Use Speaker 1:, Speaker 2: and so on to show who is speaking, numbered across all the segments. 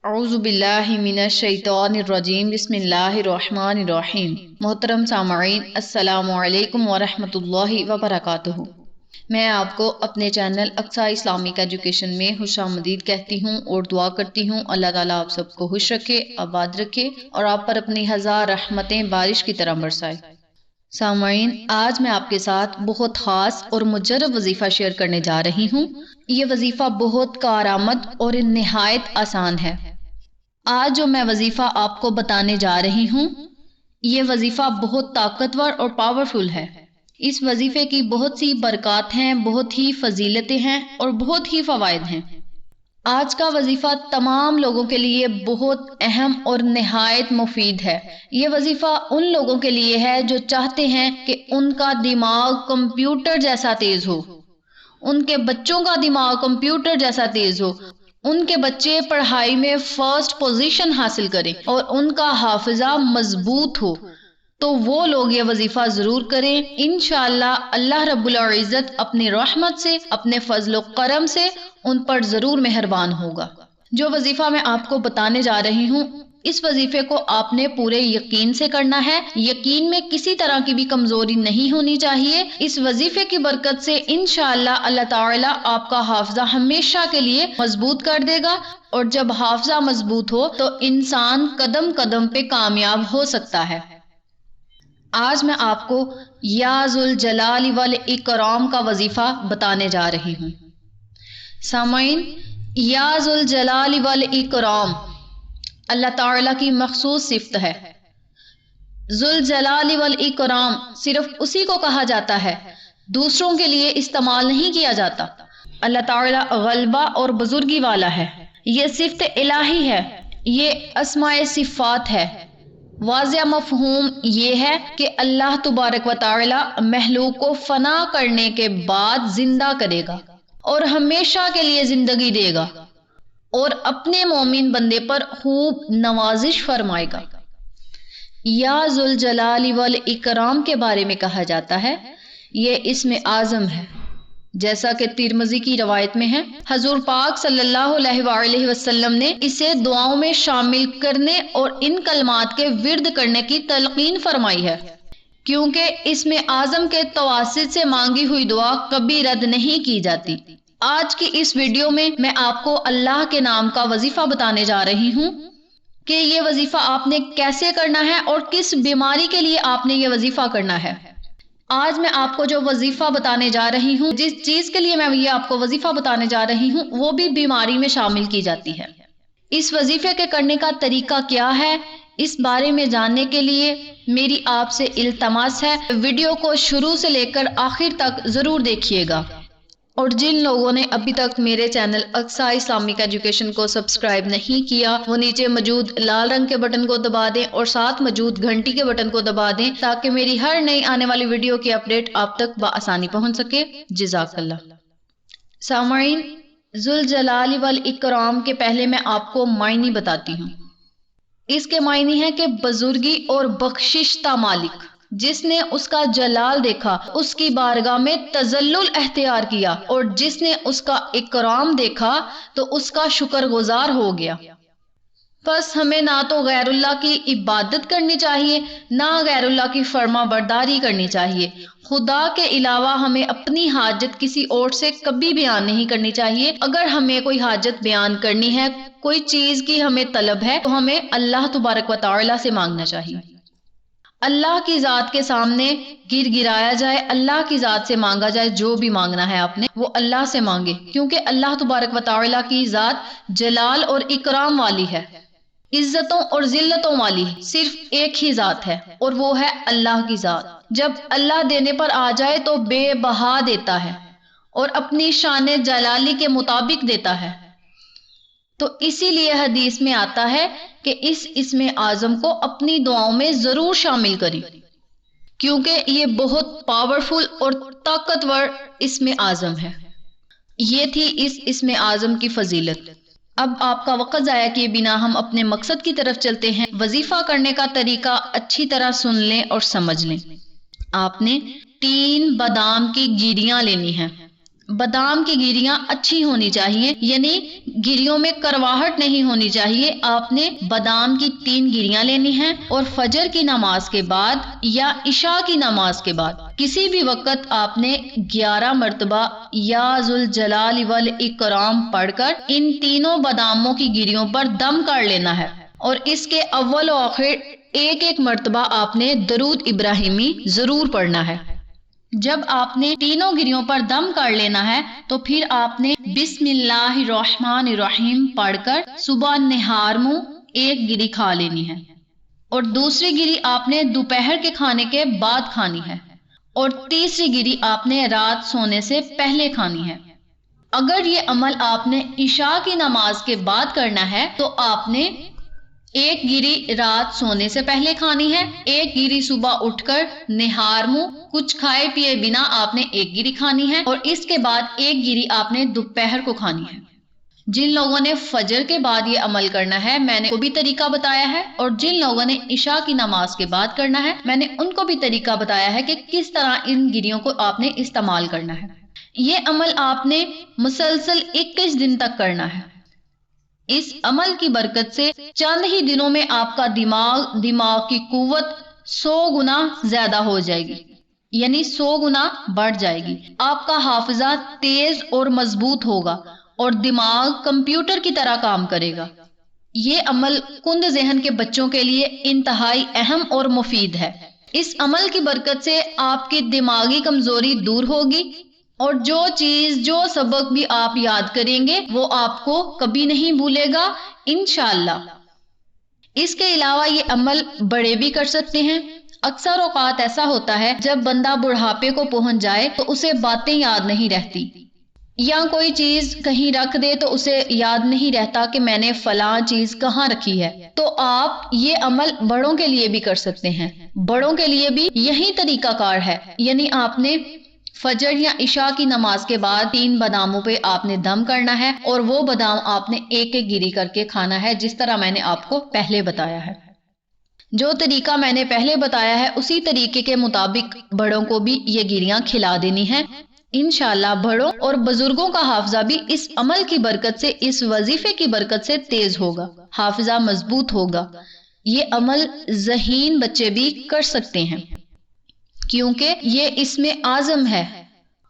Speaker 1: اعوذ باللہ من الشیطان الرجیم بسم اللہ الرحمن الرحیم۔ محترم سامعین، السلام علیکم ورحمۃ اللہ وبرکاتہ۔ میں آپ کو اپنے چینل اقصی اسلامک ایجوکیشن میں خوش آمدید کہتی ہوں اور دعا کرتی ہوں اللہ تعالیٰ آپ سب کو خوش رکھے، آباد رکھے اور آپ پر اپنی ہزار رحمتیں بارش کی طرح برسائے۔ سامعین، آج میں آپ کے ساتھ بہت خاص اور مجرب وظیفہ شیئر کرنے جا رہی ہوں۔ یہ وظیفہ بہت کارآمد اور نہایت آسان ہے۔ آج جو میں وظیفہ آپ کو بتانے جا رہی ہوں، یہ وظیفہ بہت طاقتور اور پاورفل ہے۔ اس وظیفے کی بہت سی برکات ہیں، بہت ہی فضیلتیں ہیں اور بہت ہی فوائد ہیں۔ آج کا وظیفہ تمام لوگوں کے لیے بہت اہم اور نہایت مفید ہے۔ یہ وظیفہ ان لوگوں کے لیے ہے جو چاہتے ہیں کہ ان کا دماغ کمپیوٹر جیسا تیز ہو، ان کے بچوں کا دماغ کمپیوٹر جیسا تیز ہو، ان کے بچے پڑھائی میں فرسٹ پوزیشن حاصل کریں اور ان کا حافظہ مضبوط ہو، تو وہ لوگ یہ وظیفہ ضرور کریں۔ انشاءاللہ اللہ رب العزت اپنی رحمت سے، اپنے فضل و کرم سے ان پر ضرور مہربان ہوگا۔ جو وظیفہ میں آپ کو بتانے جا رہی ہوں، اس وظیفے کو آپ نے پورے یقین سے کرنا ہے۔ یقین میں کسی طرح کی بھی کمزوری نہیں ہونی چاہیے۔ اس وظیفے کی برکت سے انشاءاللہ اللہ تعالیٰ آپ کا حافظہ ہمیشہ کے لیے مضبوط کر دے گا، اور جب حافظہ مضبوط ہو تو انسان قدم قدم پہ کامیاب ہو سکتا ہے۔ آج میں آپ کو یا ذوالجلال والاکرام کا وظیفہ بتانے جا رہی ہوں۔ سامعین، یا ذوالجلال والاکرام اللہ تعالیٰ کی مخصوص صفت ہے۔ ذوالجلال والاکرام صرف اسی کو کہا جاتا ہے، دوسروں کے لیے استعمال نہیں کیا جاتا۔ اللہ تعالیٰ غلبہ اور بزرگی والا ہے۔ یہ صفت الہی ہے، یہ اسماء صفات ہے۔ واضح مفہوم یہ ہے کہ اللہ تبارک و تعالی مخلوق کو فنا کرنے کے بعد زندہ کرے گا اور ہمیشہ کے لیے زندگی دے گا اور اپنے مومن بندے پر خوب نوازش فرمائے گا۔ یا ذوالجلال والاکرام کے بارے میں کہا جاتا ہے، یہ اسم اعظم ہے، جیسا کہ ترمذی کی روایت میں ہے۔ حضور پاک صلی اللہ علیہ وآلہ وسلم نے اسے دعاؤں میں شامل کرنے اور ان کلمات کے ورد کرنے کی تلقین فرمائی ہے، کیونکہ اسم اعظم کے توسط سے مانگی ہوئی دعا کبھی رد نہیں کی جاتی۔ آج کی اس ویڈیو میں میں آپ کو اللہ کے نام کا وظیفہ بتانے جا رہی ہوں کہ یہ وظیفہ آپ نے کیسے کرنا ہے اور کس بیماری کے لیے آپ نے یہ وظیفہ کرنا ہے۔ آج میں آپ کو جو وظیفہ بتانے جا رہی ہوں، جس چیز کے لیے میں یہ آپ کو وظیفہ بتانے جا رہی ہوں، وہ بھی بیماری میں شامل کی جاتی ہے۔ اس وظیفے کے کرنے کا طریقہ کیا ہے، اس بارے میں جاننے کے لیے میری آپ سے التماس ہے، ویڈیو کو شروع سے لے کر آخر تک ضرور دیکھیے گا۔ اور جن لوگوں نے ابھی تک میرے چینل اقصی اسلامک ایجوکیشن کو سبسکرائب نہیں کیا، وہ نیچے موجود لال رنگ کے بٹن کو دبا دیں اور ساتھ موجود گھنٹی کے بٹن کو دبا دیں تاکہ میری ہر نئی آنے والی ویڈیو کی اپڈیٹ آپ تک بآسانی پہنچ سکے۔ جزاک اللہ۔ سامعین، ذوالجلال والاکرام کے پہلے میں آپ کو معنی بتاتی ہوں۔ اس کے معنی ہے کہ بزرگی اور بخششتہ مالک، جس نے اس کا جلال دیکھا اس کی بارگاہ میں تذلل اختیار کیا، اور جس نے اس کا اکرام دیکھا تو اس کا شکر گزار ہو گیا۔ بس ہمیں نہ تو غیر اللہ کی عبادت کرنی چاہیے، نہ غیر اللہ کی فرما برداری کرنی چاہیے۔ خدا کے علاوہ ہمیں اپنی حاجت کسی اور سے کبھی بیان نہیں کرنی چاہیے۔ اگر ہمیں کوئی حاجت بیان کرنی ہے، کوئی چیز کی ہمیں طلب ہے، تو ہمیں اللہ تبارک و تعالی سے مانگنا چاہیے۔ اللہ کی ذات کے سامنے گر گرایا جائے، اللہ کی ذات سے مانگا جائے، جو بھی مانگنا ہے آپ نے وہ اللہ سے مانگے، کیونکہ اللہ تبارک و تعالی کی ذات جلال اور اکرام والی ہے، عزتوں اور ذلتوں والی صرف ایک ہی ذات ہے، اور وہ ہے اللہ کی ذات۔ جب اللہ دینے پر آ جائے تو بے بہا دیتا ہے اور اپنی شان جلالی کے مطابق دیتا ہے۔ تو اسی لیے حدیث میں آتا ہے کہ اس اسم اعظم کو اپنی دعاؤں میں ضرور شامل کریں، کیونکہ یہ بہت پاورفل اور طاقتور اسم اعظم ہے۔ یہ تھی اس اسم اعظم کی فضیلت۔ اب آپ کا وقت ضائع کیے بنا ہم اپنے مقصد کی طرف چلتے ہیں۔ وظیفہ کرنے کا طریقہ اچھی طرح سن لیں اور سمجھ لیں۔ آپ نے 3 بادام کی گیریاں لینی ہیں۔ بادام کی گیریاں اچھی ہونی چاہیے، یعنی گیریوں میں کرواہٹ نہیں ہونی چاہیے۔ آپ نے بادام کی 3 گیریاں لینی ہیں اور فجر کی نماز کے بعد یا عشاء کی نماز کے بعد کسی بھی وقت آپ نے 11 مرتبہ یا ذوالجلال والاکرام پڑھ کر ان تینوں باداموں کی گیریوں پر دم کر لینا ہے، اور اس کے اول و آخر ایک مرتبہ آپ نے درود ابراہیمی ضرور پڑھنا ہے۔ جب آپ نے تینوں گریوں پر دم کر لینا ہے تو پھر آپ نے بسم اللہ الرحمن الرحیم پڑھ کر صبح نہار منہ 1 گری کھا لینی ہے، اور دوسری گری آپ نے دوپہر کے کھانے کے بعد کھانی ہے، اور تیسری گری آپ نے رات سونے سے پہلے کھانی ہے۔ اگر یہ عمل آپ نے عشاء کی نماز کے بعد کرنا ہے تو آپ نے 1 گری رات سونے سے پہلے کھانی ہے، 1 گری صبح اٹھ کر نہار منہ کچھ کھائے پیے بنا آپ نے 1 گری کھانی ہے، اور اس کے بعد 1 گری آپ نے دوپہر کو کھانی ہے۔ جن لوگوں نے فجر کے بعد یہ عمل کرنا ہے میں نے وہ بھی طریقہ بتایا ہے، اور جن لوگوں نے عشاء کی نماز کے بعد کرنا ہے میں نے ان کو بھی طریقہ بتایا ہے کہ کس طرح ان گریوں کو آپ نے استعمال کرنا ہے۔ یہ عمل آپ نے مسلسل 21 دن تک کرنا ہے۔ اس عمل کی برکت سے چند ہی دنوں میں آپ کا دماغ کی قوت 100 گنا زیادہ ہو جائے گی، یعنی 100 گنا بڑھ جائے گی۔ آپ کا حافظہ تیز اور مضبوط ہوگا اور دماغ کمپیوٹر کی طرح کام کرے گا۔ یہ عمل کند ذہن کے بچوں کے لیے انتہائی اہم اور مفید ہے۔ اس عمل کی برکت سے آپ کی دماغی کمزوری دور ہوگی، اور جو سبق بھی آپ یاد کریں گے وہ آپ کو کبھی نہیں بھولے گا انشاءاللہ۔ اس کے علاوہ یہ عمل بڑے بھی کر سکتے ہیں۔ اکثر اوقات ایسا ہوتا ہے جب بندہ بڑھاپے کو پہنچ جائے تو اسے باتیں یاد نہیں رہتی، یا کوئی چیز کہیں رکھ دے تو اسے یاد نہیں رہتا کہ میں نے فلاں چیز کہاں رکھی ہے۔ تو آپ یہ عمل بڑوں کے لیے بھی کر سکتے ہیں۔ بڑوں کے لیے بھی یہی طریقہ کار ہے، یعنی آپ نے فجر یا عشاء کی نماز کے بعد 3 باداموں پہ آپ نے دم کرنا ہے، اور وہ بادام آپ نے 1 گری کر کے کھانا ہے، جس طرح میں نے آپ کو پہلے بتایا ہے۔ جو طریقہ میں نے پہلے بتایا ہے اسی طریقے کے مطابق بڑوں کو بھی یہ گیریاں کھلا دینی ہیں۔ انشاءاللہ بڑوں اور بزرگوں کا حافظہ بھی اس عمل کی برکت سے، اس وظیفے کی برکت سے تیز ہوگا، حافظہ مضبوط ہوگا۔ یہ عمل ذہین بچے بھی کر سکتے ہیں، کیونکہ یہ اسم اعظم ہے،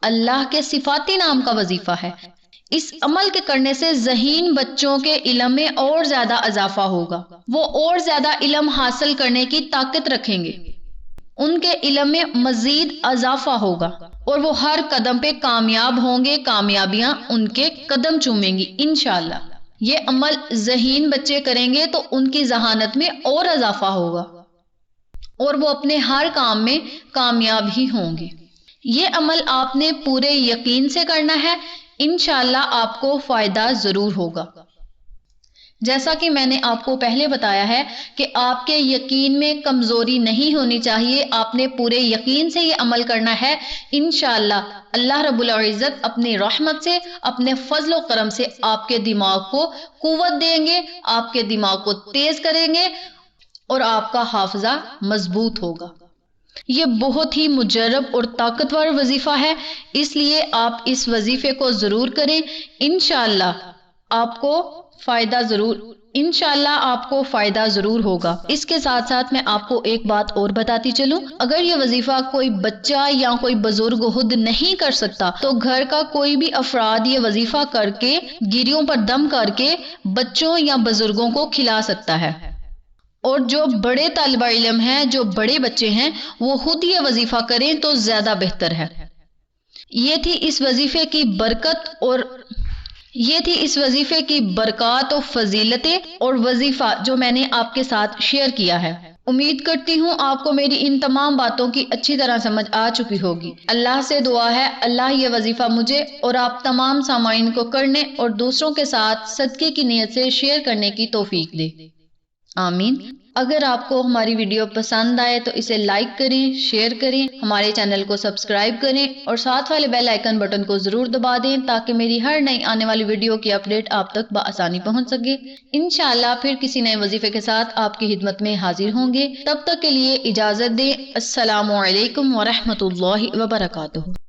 Speaker 1: اللہ کے صفاتی نام کا وظیفہ ہے۔ اس عمل کے کرنے سے ذہین بچوں کے علم میں اور زیادہ اضافہ ہوگا، وہ اور زیادہ علم حاصل کرنے کی طاقت رکھیں گے، ان کے علم میں مزید اضافہ ہوگا، اور وہ ہر قدم پہ کامیاب ہوں گے، کامیابیاں ان کے قدم چومیں گی انشاءاللہ۔ یہ عمل ذہین بچے کریں گے تو ان کی ذہانت میں اور اضافہ ہوگا، اور وہ اپنے ہر کام میں کامیاب ہی ہوں گے۔ یہ عمل آپ نے پورے یقین سے کرنا ہے، انشاءاللہ آپ کو فائدہ ضرور ہوگا۔ جیسا کہ میں نے آپ کو پہلے بتایا ہے کہ آپ کے یقین میں کمزوری نہیں ہونی چاہیے، آپ نے پورے یقین سے یہ عمل کرنا ہے۔ انشاءاللہ اللہ رب العزت اپنی رحمت سے، اپنے فضل و کرم سے آپ کے دماغ کو قوت دیں گے، آپ کے دماغ کو تیز کریں گے، اور آپ کا حافظہ مضبوط ہوگا۔ یہ بہت ہی مجرب اور طاقتور وظیفہ ہے، اس لیے آپ اس وظیفے کو ضرور کریں، انشاءاللہ آپ کو فائدہ ضرور ہوگا۔ اس کے ساتھ ساتھ میں آپ کو ایک بات اور بتاتی چلوں، اگر یہ وظیفہ کوئی بچہ یا کوئی بزرگ خود نہیں کر سکتا تو گھر کا کوئی بھی افراد یہ وظیفہ کر کے گیریوں پر دم کر کے بچوں یا بزرگوں کو کھلا سکتا ہے، اور جو بڑے طالب علم ہیں، جو بڑے بچے ہیں، وہ خود یہ وظیفہ کریں تو زیادہ بہتر ہے۔ یہ تھی اس وظیفے کی برکات و فضیلتیں اور وظیفہ جو میں نے آپ کے ساتھ شیئر کیا ہے۔ امید کرتی ہوں آپ کو میری ان تمام باتوں کی اچھی طرح سمجھ آ چکی ہوگی۔ اللہ سے دعا ہے اللہ یہ وظیفہ مجھے اور آپ تمام سامعین کو کرنے اور دوسروں کے ساتھ صدقے کی نیت سے شیئر کرنے کی توفیق دے، آمین۔ اگر آپ کو ہماری ویڈیو پسند آئے تو اسے لائک کریں، شیئر کریں، ہمارے چینل کو سبسکرائب کریں، اور ساتھ والے بیل آئیکن بٹن کو ضرور دبا دیں تاکہ میری ہر نئی آنے والی ویڈیو کی اپڈیٹ آپ تک بآسانی پہنچ سکے۔ انشاءاللہ پھر کسی نئے وظیفے کے ساتھ آپ کی خدمت میں حاضر ہوں گے، تب تک کے لیے اجازت دیں۔ السلام علیکم ورحمۃ اللہ وبرکاتہ۔